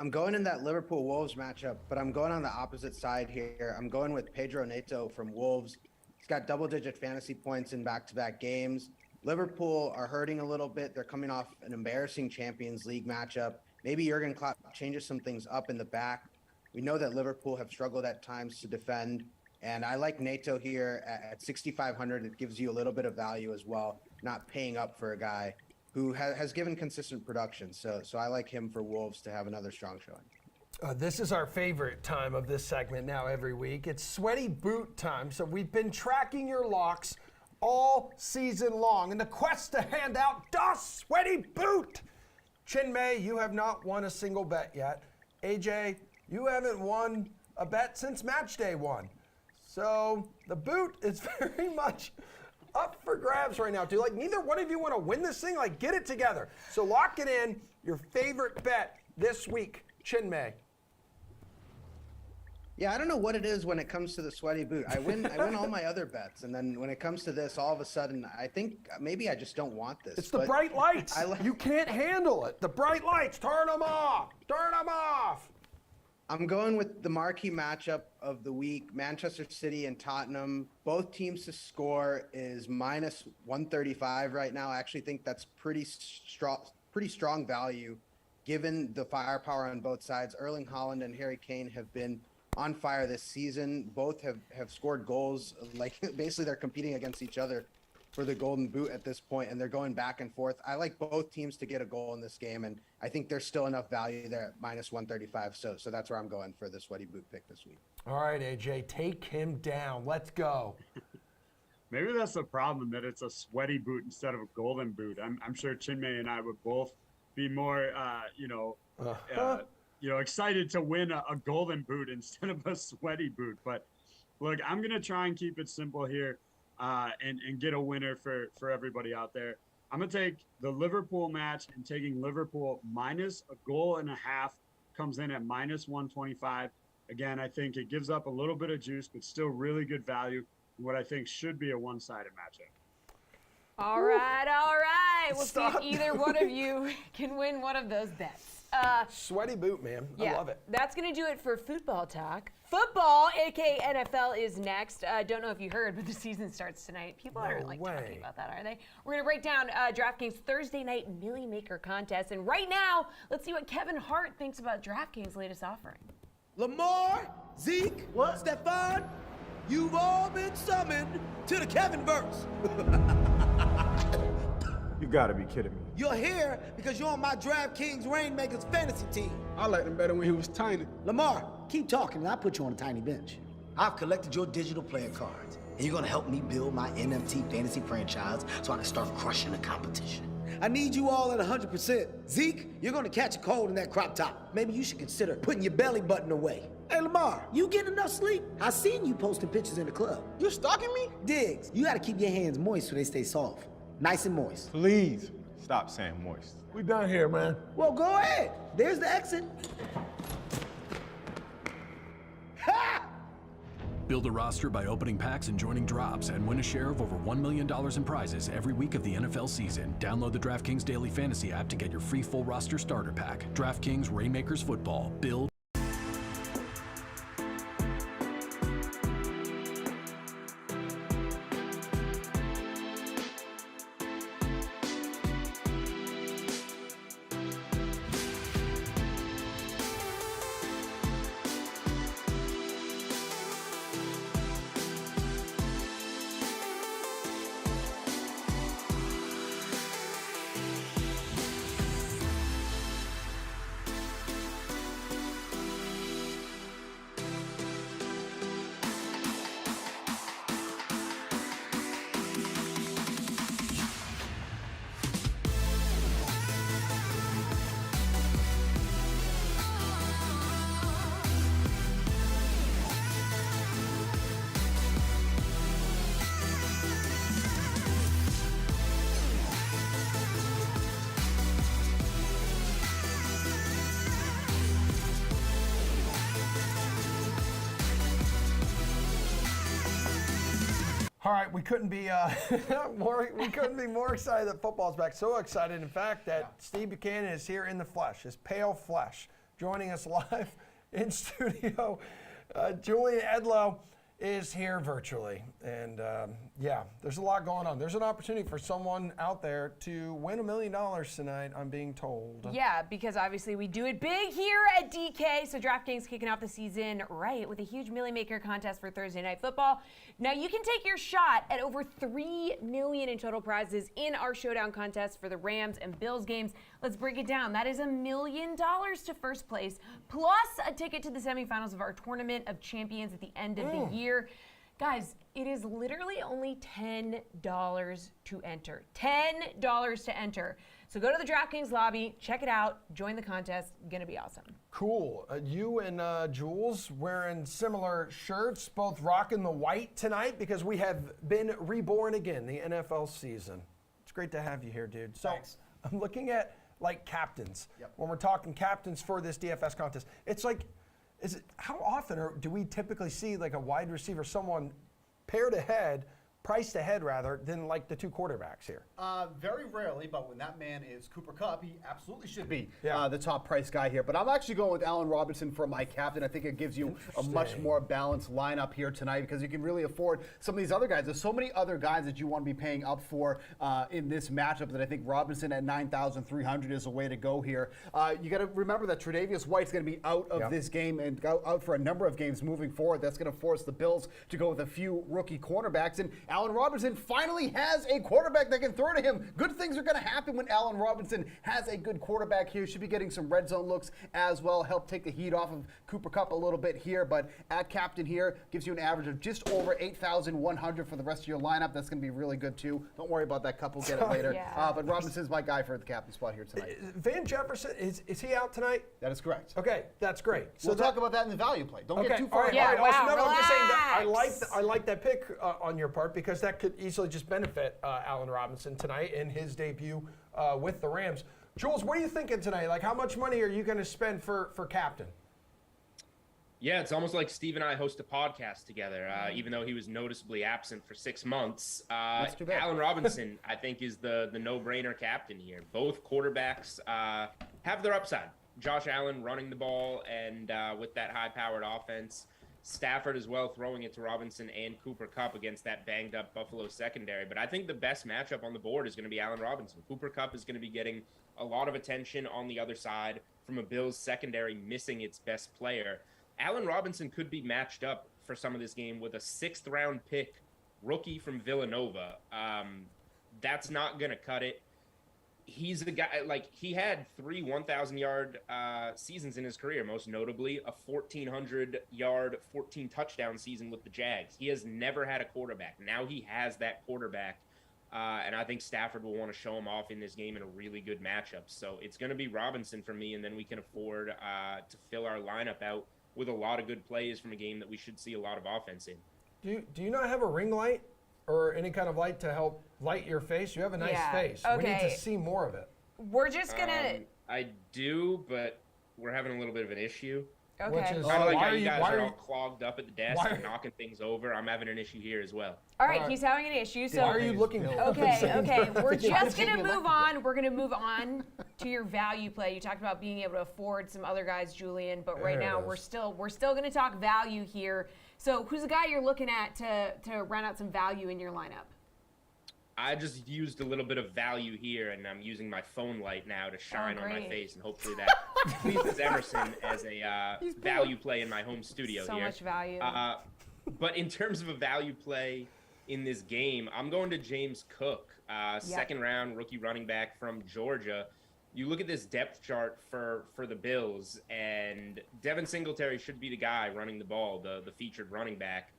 I'm going in that Liverpool Wolves matchup, but I'm going on the opposite side here. I'm going with Pedro Neto from Wolves. He's got double-digit fantasy points in back-to-back games. Liverpool are hurting a little bit. They're coming off an embarrassing Champions League matchup. Maybe Jurgen Klopp changes some things up in the back. We know that Liverpool have struggled at times to defend, and I like Neto here at 6,500. It gives you a little bit of value as well, not paying up for a guy who has given consistent production. So I like him for Wolves to have another strong showing. This is our favorite time of this segment now every week. It's sweaty boot time. So we've been tracking your locks all season long in the quest to hand out Das Sweaty Boot. Chinmay, you have not won a single bet yet. AJ, you haven't won a bet since match day 1. So the boot is very much up for grabs right now. Like, neither one of you want to win this thing? Like, get it together. So lock it in. Your favorite bet this week, Chinmay. Yeah, I don't know what it is when it comes to the sweaty boot. I win all my other bets, and then when it comes to this, all of a sudden, I think maybe I just don't want this. It's the bright lights. You can't handle it. The bright lights. Turn them off. Turn them off. I'm going with the marquee matchup of the week, Manchester City and Tottenham. Both teams to score is -135 right now. I actually think that's pretty strong value given the firepower on both sides. Erling Haaland and Harry Kane have been on fire this season. Both have scored goals. Like, basically they're competing against each other for the golden boot at this point, and they're going back and forth. I like both teams to get a goal in this game, and I think there's still enough value there at -135. So that's where I'm going for the sweaty boot pick this week. All right, AJ, take him down. Let's go. Maybe that's the problem, that it's a sweaty boot instead of a golden boot. I'm sure Chinmay and I would both be more, excited to win a golden boot instead of a sweaty boot. But look, I'm going to try and keep it simple here and get a winner for everybody out there. I'm going to take the Liverpool match and taking Liverpool minus a goal and a half comes in at minus 125. Again, I think it gives up a little bit of juice, but still really good value in what I think should be a one-sided matchup. All right. We'll see if either one of you can win one of those bets. Sweaty boot, man. Yeah, I love it. That's going to do it for football talk. Football, aka NFL, is next. Don't know if you heard, but the season starts tonight. People aren't talking about that, are they? We're going to break down DraftKings Thursday night Millie Maker contest. And right now, let's see what Kevin Hart thinks about DraftKings' latest offering. Lamar, Zeke, Stephon, you've all been summoned to the Kevin verse. You gotta be kidding me. You're here because you're on my DraftKings Rainmakers fantasy team. I liked him better when he was tiny. Lamar, keep talking and I'll put you on a tiny bench. I've collected your digital player cards, and you're gonna help me build my NFT fantasy franchise so I can start crushing the competition. I need you all at 100%. Zeke, you're gonna catch a cold in that crop top. Maybe you should consider putting your belly button away. Hey, Lamar, you getting enough sleep? I seen you posting pictures in the club. You stalking me? Diggs, you gotta keep your hands moist so they stay soft. Nice and moist. Please stop saying moist. We done here, man. Well, go ahead. There's the exit. Ha! Build a roster by opening packs and joining drops and win a share of over $1 million in prizes every week of the NFL season. Download the DraftKings Daily Fantasy app to get your free full roster starter pack. DraftKings Rainmakers Football. Build. All right, we couldn't be more excited that football's back. So excited, in fact, that Steve Buchanan is here in the flesh, his pale flesh, joining us live in studio. Julian Edlow is here virtually, and yeah, there's a lot going on. There's an opportunity for someone out there to win $1 million tonight, I'm being told. Yeah, because obviously we do it big here at DK. So DraftKings kicking off the season right with a huge Millie Maker contest for Thursday Night Football. Now you can take your shot at over $3 million in total prizes in our showdown contest for the Rams and Bills games. Let's break it down. That is $1 million to first place, plus a ticket to the semifinals of our Tournament of Champions at the end of the year. Guys, it is literally only $10 to enter. $10 to enter. So go to the DraftKings lobby, check it out, join the contest. Gonna be awesome. Cool. You and Jules wearing similar shirts, both rocking the white tonight because we have been reborn again, the NFL season. It's great to have you here, dude. So Thanks. I'm looking at like captains. Yep. When we're talking captains for this DFS contest, it's like, how often do we typically see like a wide receiver, someone paired ahead, priced ahead rather, than like the two quarterbacks here? Very rarely, but when that man is Cooper Kupp, he absolutely should be Yeah. the top price guy here. But I'm actually going with Allen Robinson for my captain. I think it gives you a much more balanced lineup here tonight because you can really afford some of these other guys. There's so many other guys that you want to be paying up for in this matchup that I think Robinson at 9,300 is a way to go here. You got to remember that Tre'Davious White's going to be out of this game and out for a number of games moving forward. That's going to force the Bills to go with a few rookie cornerbacks. And Allen Robinson finally has a quarterback that can throw to him. Good things are going to happen when Allen Robinson has a good quarterback here. Should be getting some red zone looks as well. Help take the heat off of Cooper Kupp a little bit here. But at captain here, gives you an average of just over 8,100 for the rest of your lineup. That's going to be really good too. Don't worry about that. Kupp will get it later. Yeah. But Robinson's my guy for the captain spot here tonight. Van Jefferson, is he out tonight? That is correct. Okay, that's great. So we'll talk about that in the value play. Don't get too all far. right, Yeah, all right. Also, wow, no, I'm just saying that relax. I like that pick on your part because that could easily just benefit Allen Robinson tonight in his debut with the Rams. Jules, what are you thinking tonight? Like, how much money are you going to spend for captain? Yeah, it's almost like Steve and I host a podcast together, even though he was noticeably absent for 6 months. Allen Robinson, I think, is the no-brainer captain here. Both quarterbacks have their upside. Josh Allen running the ball and with that high-powered offense. Stafford as well throwing it to Robinson and Cooper Kupp against that banged-up Buffalo secondary. But I think the best matchup on the board is going to be Allen Robinson. Cooper Kupp is going to be getting a lot of attention on the other side from a Bills secondary missing its best player. Allen Robinson could be matched up for some of this game with a 6th-round pick rookie from Villanova. That's not going to cut it. He's the guy, like, he had 3 1,000-yard seasons in his career, most notably a 1,400-yard, 14-touchdown season with the Jags. He has never had a quarterback. Now he has that quarterback, and I think Stafford will want to show him off in this game in a really good matchup. So it's going to be Robinson for me, and then we can afford to fill our lineup out with a lot of good plays from a game that we should see a lot of offense in. Do you not have a ring light or any kind of light to help light your face? You have a nice face. Okay. We need to see more of it. We're just gonna. I do, but we're having a little bit of an issue. Okay. Which is, Kind of like why how are you guys why are are all clogged up at the desk and knocking things over. I'm having an issue here as well. All right, he's having an issue. So why are you looking? Okay. We're just gonna move on. We're gonna move on to your value play. You talked about being able to afford some other guys, Julian, but right now we're still gonna talk value here. So who's the guy you're looking at to round out some value in your lineup? I just used a little bit of value here, and I'm using my phone light now to shine on my face, and hopefully that pleases Emerson as a value play in my home studio so here. So much value. But in terms of a value play in this game, I'm going to James Cook, second-round rookie running back from Georgia. You look at this depth chart for the Bills, and Devin Singletary should be the guy running the ball, the featured running back.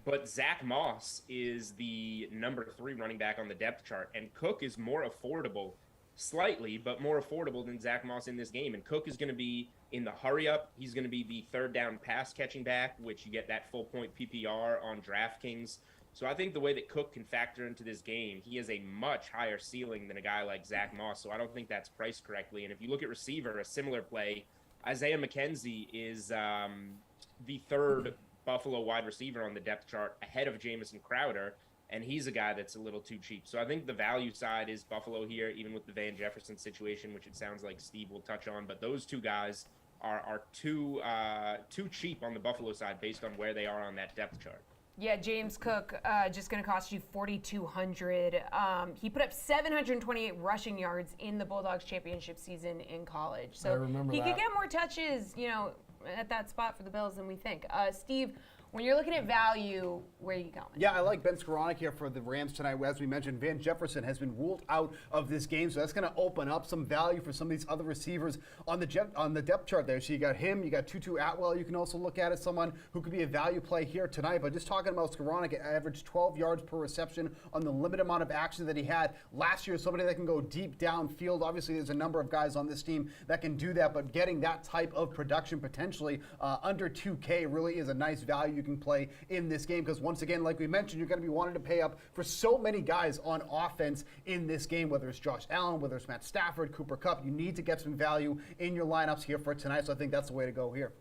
But Zach Moss is the number 3 running back on the depth chart, and Cook is more affordable, slightly, but more affordable than Zach Moss in this game. And Cook is going to be in the hurry-up. He's going to be the third-down pass-catching back, which you get that full-point PPR on DraftKings. So I think the way that Cook can factor into this game, he has a much higher ceiling than a guy like Zach Moss, so I don't think that's priced correctly. And if you look at receiver, a similar play, Isaiah McKenzie is the third Buffalo wide receiver on the depth chart ahead of Jamison Crowder, and he's a guy that's a little too cheap. So I think the value side is Buffalo here, even with the Van Jefferson situation, which it sounds like Steve will touch on. But those two guys are too cheap on the Buffalo side based on where they are on that depth chart. Yeah, James Cook just going to cost you $4,200. He put up 728 rushing yards in the Bulldogs championship season in college. So he could get more touches, at that spot for the Bills than we think. Steve, when you're looking at value, where are you going? Yeah, I like Ben Skoranek here for the Rams tonight. As we mentioned, Van Jefferson has been ruled out of this game, so that's going to open up some value for some of these other receivers on the depth chart there. So you got him, you got Tutu Atwell. You can also look at as someone who could be a value play here tonight. But just talking about Skoranek, averaged 12 yards per reception on the limited amount of action that he had last year. Somebody that can go deep downfield. Obviously, there's a number of guys on this team that can do that, but getting that type of production potentially under 2K really is a nice value you can play in this game, because once again, like we mentioned, you're going to be wanting to pay up for so many guys on offense in this game, whether it's Josh Allen, whether it's Matt Stafford, Cooper Kupp. You need to get some value in your lineups here for tonight, so I think that's the way to go here.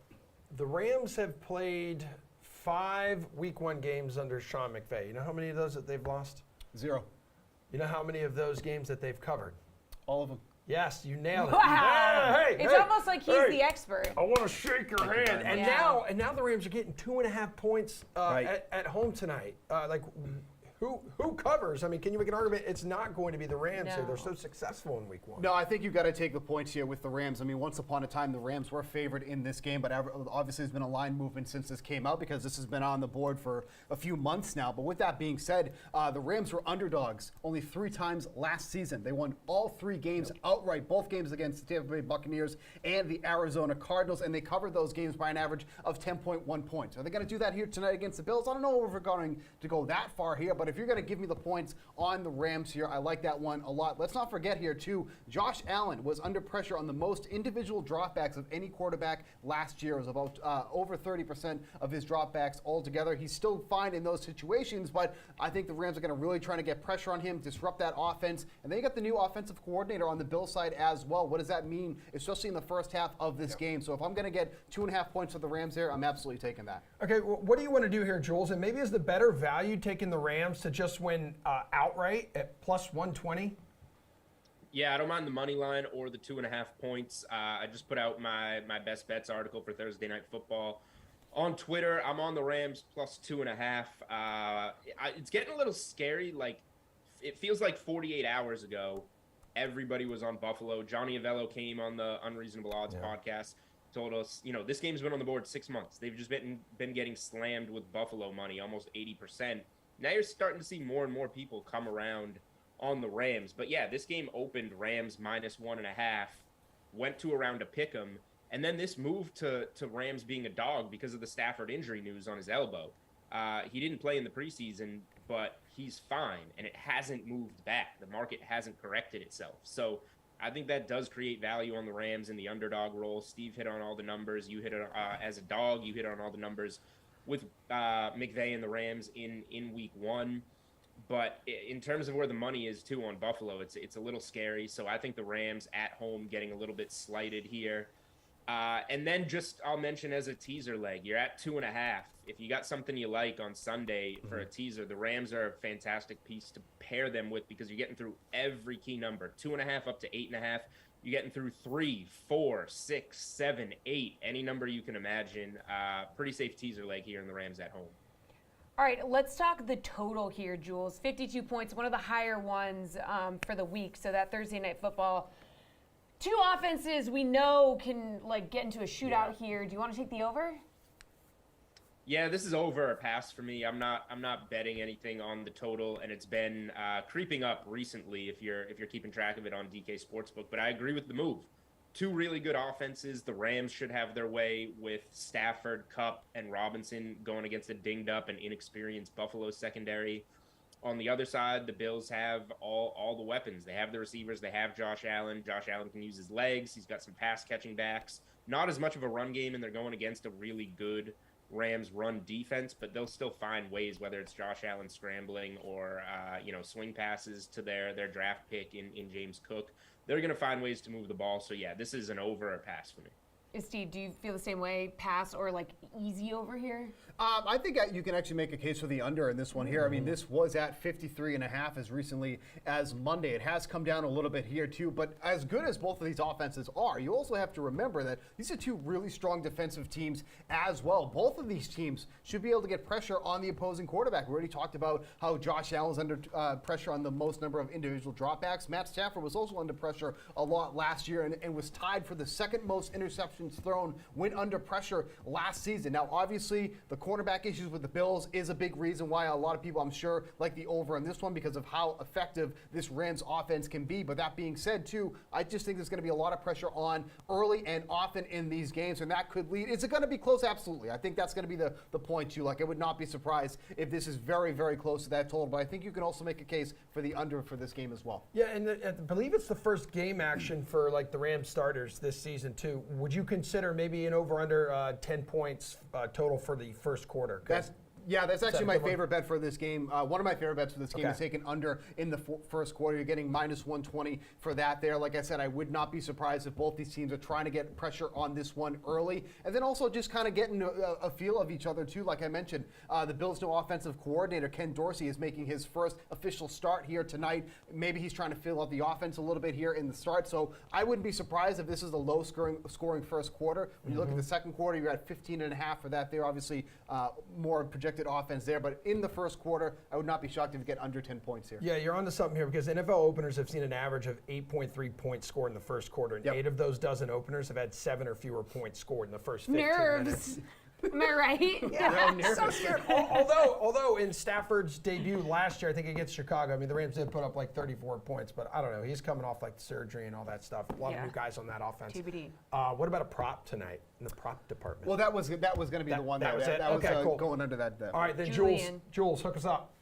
The Rams have played 5 Week 1 games under Sean McVay. You know how many of those that they've lost? 0. You know how many of those games that they've covered? All of them. Yes, you nailed it. Wow. It's almost like he's the expert. I want to shake your hand. And now the Rams are getting 2.5 points at home tonight. Who covers? I mean, can you make an argument it's not going to be the Rams here? They're so successful in Week 1. No, I think you've got to take the points here with the Rams. I mean, once upon a time, the Rams were favored in this game, but obviously there's been a line movement since this came out because this has been on the board for a few months now. But with that being said, the Rams were underdogs only 3 times last season. They won all 3 games outright, both games against the Tampa Bay Buccaneers and the Arizona Cardinals, and they covered those games by an average of 10.1 points. Are they going to do that here tonight against the Bills? I don't know if we're going to go that far here, but But if you're going to give me the points on the Rams here, I like that one a lot. Let's not forget here, too, Josh Allen was under pressure on the most individual dropbacks of any quarterback last year. It was about over 30% of his dropbacks altogether. He's still fine in those situations, but I think the Rams are going to really try to get pressure on him, disrupt that offense. And then you got the new offensive coordinator on the Bills side as well. What does that mean, especially in the first half of this game? So if I'm going to get 2.5 points for the Rams there, I'm absolutely taking that. Okay, well, what do you want to do here, Jules? And maybe is the better value taking the Rams to just win outright at plus 120? Yeah, I don't mind the money line or the 2.5 points. I just put out my best bets article for Thursday Night Football on Twitter. I'm on the Rams plus 2.5. It's getting a little scary. Like, it feels like 48 hours ago, everybody was on Buffalo. Johnny Avello came on the Unreasonable Odds podcast, told us, this game's been on the board 6 months. They've just been getting slammed with Buffalo money, almost 80%. Now you're starting to see more and more people come around on the Rams. But yeah, this game opened Rams minus 1.5, went to around a pick 'em, and then this moved to Rams being a dog because of the Stafford injury news on his elbow. He didn't play in the preseason, but he's fine, and it hasn't moved back. The market hasn't corrected itself. So I think that does create value on the Rams in the underdog role. Steve hit on all the numbers. You hit it as a dog. You hit on all the numbers with McVay and the Rams in week 1. But in terms of where the money is, too, on Buffalo, it's a little scary. So I think the Rams at home getting a little bit slighted here. And then I'll mention as a teaser leg, you're at 2.5. If you got something you like on Sunday for a teaser, the Rams are a fantastic piece to pair them with because you're getting through every key number, 2.5 up to 8.5. You're getting through 3, 4, 6, 7, 8, any number you can imagine. Pretty safe teaser leg here in the Rams at home. All right, let's talk the total here, Jules. 52 points, one of the higher ones for the week. So that Thursday Night Football. Two offenses we know can get into a shootout here. Do you want to take the over? Yeah, this is over or pass for me. I'm not betting anything on the total, and it's been creeping up recently if you're keeping track of it on DK Sportsbook. But I agree with the move. Two really good offenses. The Rams should have their way with Stafford, Kupp, and Robinson going against a dinged up and inexperienced Buffalo secondary. On the other side, the Bills have all the weapons. They have the receivers. They have Josh Allen. Josh Allen can use his legs. He's got some pass-catching backs. Not as much of a run game, and they're going against a really good Rams run defense, but they'll still find ways, whether it's Josh Allen scrambling or swing passes to their draft pick in James Cook. They're going to find ways to move the ball. So, yeah, this is an over or pass for me. Steve, do you feel the same way? Pass or easy over here? I think you can actually make a case for the under in this one here. I mean, this was at 53.5 as recently as Monday. It has come down a little bit here too, but as good as both of these offenses are, you also have to remember that these are two really strong defensive teams as well. Both of these teams should be able to get pressure on the opposing quarterback. We already talked about how Josh Allen's under pressure on the most number of individual dropbacks. Matt Stafford was also under pressure a lot last year and was tied for the second most interceptions thrown when under pressure last season. Now, obviously, the cornerback issues with the Bills is a big reason why a lot of people, I'm sure, like the over on this one because of how effective this Rams offense can be. But that being said, too, I just think there's going to be a lot of pressure on early and often in these games, and that could lead. Is it going to be close? Absolutely. I think that's going to be the point, too. I would not be surprised if this is very, very close to that total. But I think you can also make a case for the under for this game as well. Yeah, and I believe it's the first game action for the Rams starters this season, too. Would you consider maybe an over-under 10 points total for the first quarter? That's actually my favorite bet for this game. One of my favorite bets for this game is taking under in the first quarter. You're getting minus 120 for that there. Like I said, I would not be surprised if both these teams are trying to get pressure on this one early. And then also just kind of getting a feel of each other, too. Like I mentioned, the Bills' new offensive coordinator, Ken Dorsey, is making his first official start here tonight. Maybe he's trying to fill out the offense a little bit here in the start. So I wouldn't be surprised if this is a low-scoring first quarter. When you look at the second quarter, you're at 15.5 for that there. Obviously, more projected offense there, but in the first quarter, I would not be shocked if you get under 10 points here. Yeah, you're onto something here because NFL openers have seen an average of 8.3 points scored in the first quarter, and 8 of those dozen openers have had 7 or fewer points scored in the first 15 minutes. Am I right? Yeah, so scared. Although in Stafford's debut last year, I think against Chicago, I mean, the Rams did put up 34 points, but I don't know. He's coming off surgery and all that stuff. A lot of new guys on that offense. TBD. What about a prop tonight in the prop department? Well, that was going to be the one that was that cool. going under that. All right, then Julian. Jules, hook us up.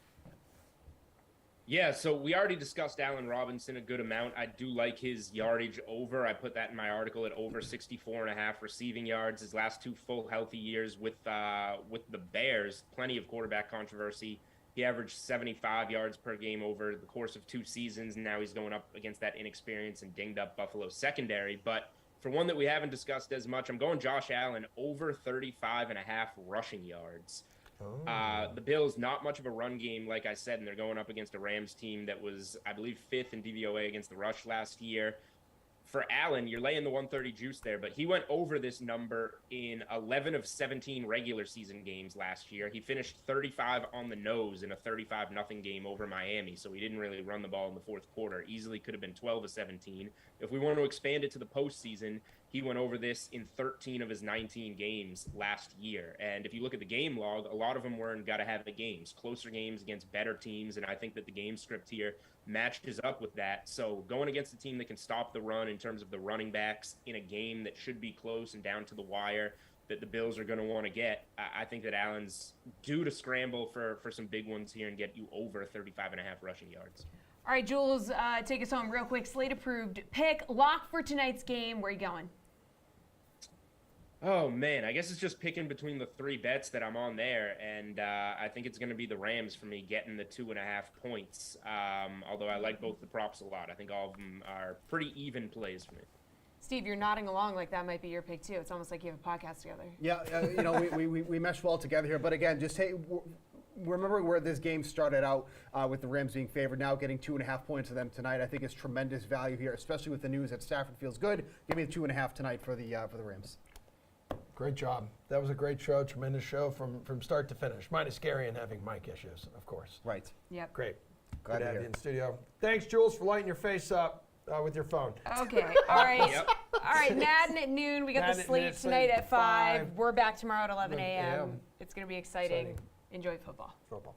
Yeah, so we already discussed Allen Robinson a good amount. I do like his yardage over. I put that in my article at over 64.5 receiving yards. His last 2 full healthy years with the Bears, plenty of quarterback controversy. He averaged 75 yards per game over the course of 2 seasons, and now he's going up against that inexperienced and dinged-up Buffalo secondary. But for one that we haven't discussed as much, I'm going Josh Allen over 35.5 rushing yards. The Bills, not much of a run game, like I said, and they're going up against a Rams team that was, I believe, 5th in DVOA against the rush last year. For Allen, you're laying the 130 juice there, but he went over this number in 11 of 17 regular season games last year. He finished 35 on the nose in a 35-0 game over Miami, so he didn't really run the ball in the fourth quarter. Easily could have been 12 of 17. If we want to expand it to the postseason, he went over this in 13 of his 19 games last year. And if you look at the game log, a lot of them were in gotta-have-it games, closer games against better teams, and I think that the game script here matches up with that. So going against a team that can stop the run in terms of the running backs in a game that should be close and down to the wire that the Bills are going to want to get, I think that Allen's due to scramble for some big ones here and get you over 35.5 rushing yards. All right, Jules, take us home real quick. Slate approved pick, lock for tonight's game. Where are you going? Oh, man, I guess it's just picking between the 3 bets that I'm on there, and I think it's going to be the Rams for me getting the 2.5 points, although I like both the props a lot. I think all of them are pretty even plays for me. Steve, you're nodding along like that might be your pick, too. It's almost like you have a podcast together. Yeah, we mesh well together here. But again, just remember where this game started out with the Rams being favored. Now getting 2.5 points of them tonight, I think is tremendous value here, especially with the news that Stafford feels good. Give me the 2.5 tonight for the Rams. Great job. That was a great show, tremendous show from start to finish. Minus Gary and having mic issues, of course. Right. Yep. Great. Glad Good to have to you hear. in the studio. Thanks, Jules, for lighting your face up with your phone. Okay. All right. Yep. All right. Madden at noon. We got Madden the at slate noon, tonight at 5. 5. We're back tomorrow at 11 11 a.m. a.m. It's going to be exciting. Exciting. Enjoy football. Football.